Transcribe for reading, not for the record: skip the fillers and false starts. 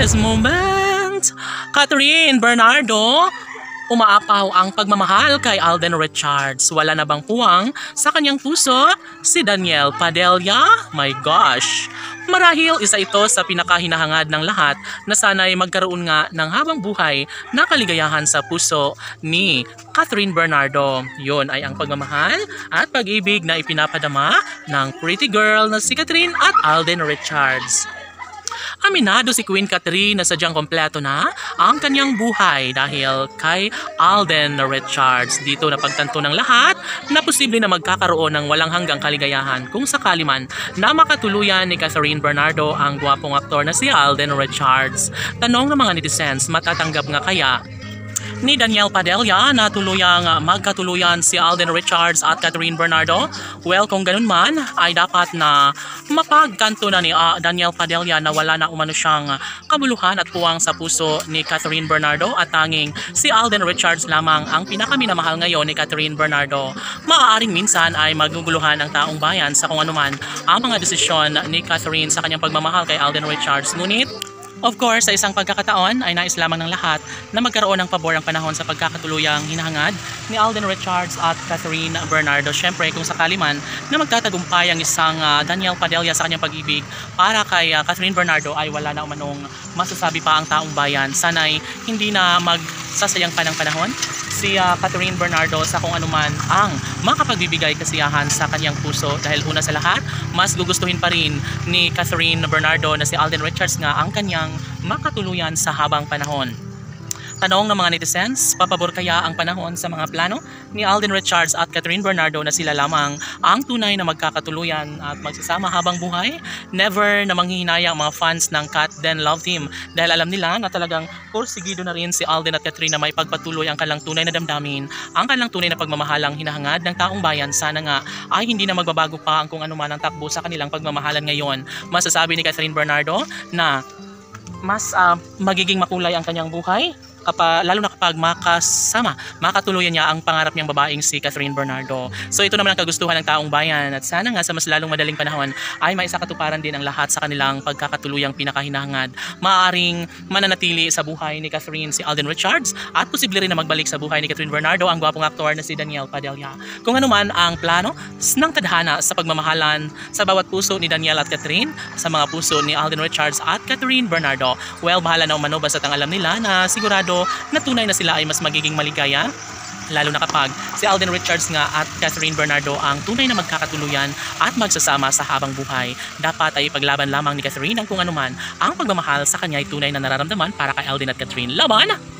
this moment, Catherine Bernardo, umaapaw ang pagmamahal kay Alden Richards. Wala na bang puwang sa kanyang puso si Danielle Padilla? My gosh! Marahil isa ito sa pinakahinahangad ng lahat na sana'y magkaroon nga ng habang buhay na kaligayahan sa puso ni Catherine Bernardo. Yun ay ang pagmamahal at pag-ibig na ipinapadama ng pretty girl na si Catherine at Alden Richards. Aminado si Queen Catherine na sadyang kompleto na ang kanyang buhay dahil kay Alden Richards. Dito na pagtanto ng lahat na posible na magkakaroon ng walang hanggang kaligayahan kung sakali man na makatuluyan ni Catherine Bernardo ang gwapong aktor na si Alden Richards. Tanong ng mga netizens, matatanggap nga kaya ni Danielle Padilla na tuluyang magkatuluyan si Alden Richards at Catherine Bernardo? Well, kung ganun man, ay dapat na mapagkanto na ni Danielle Padilla na wala na umano siyang kabuluhan at puwang sa puso ni Catherine Bernardo at tanging si Alden Richards lamang ang pinakaminamahal ngayon ni Catherine Bernardo. Maaaring minsan ay maguguluhan ang taong bayan sa kung anuman ang mga desisyon ni Catherine sa kanyang pagmamahal kay Alden Richards. Ngunit of course, sa isang pagkakataon ay nais lamang ng lahat na magkaroon ng pabor ang panahon sa pagkakatuluyang hinahangad ni Alden Richards at Catherine Bernardo. Siyempre, kung sakali man na magtatagumpay ang isang Danielle Padilla sa kanyang pag-ibig para kay Catherine Bernardo ay wala na umanong masasabi pa ang taong bayan. Sana'y hindi na magsasayang pa ng panahon si Catherine Bernardo sa kung anuman ang makapagbibigay kasiyahan sa kanyang puso dahil una sa lahat, mas gugustuhin pa rin ni Catherine Bernardo na si Alden Richards nga ang kanyang makatuluyan sa habang panahon. Tanong ng mga netizens, papabor kaya ang panahon sa mga plano ni Alden Richards at Catherine Bernardo na sila lamang ang tunay na magkakatuluyan at magsasama habang buhay? Never na manghihinayang ang mga fans ng Cat Den Love Team dahil alam nila na talagang porsigido na rin si Alden at Catherine na may pagpatuloy ang kanilang tunay na damdamin, ang kanilang tunay na pagmamahalang hinahangad ng taong bayan. Sana nga ay hindi na magbabago pa ang kung anuman ang takbo sa kanilang pagmamahalan ngayon. Masasabi ni Catherine Bernardo na mas magiging makulay ang kanyang buhay lalo na kapag makatuluyan niya ang pangarap niyang babaeng si Catherine Bernardo. So ito naman ang kagustuhan ng taong bayan at sana nga sa mas lalong madaling panahon ay maisakatuparan din ang lahat sa kanilang pagkakatuluyang pinakahinahangad. Maaaring mananatili sa buhay ni Catherine si Alden Richards at posible rin na magbalik sa buhay ni Catherine Bernardo ang gwapong aktor na si Danielle Padilla. Kung ano man ang plano ng tadhana sa pagmamahalan sa bawat puso ni Danielle at Catherine, sa mga puso ni Alden Richards at Catherine Bernardo, well, bahala na umano basta't ang alam nila na sigurado na tunay na sila ay mas magiging maligaya, lalo na kapag si Alden Richards nga at Catherine Bernardo ang tunay na magkakatuluyan at magsasama sa habang buhay. Dapat ay ipaglaban lamang ni Catherine ang kung anuman ang pagmamahal sa kanya ay tunay na nararamdaman para kay Alden at Catherine. Laban!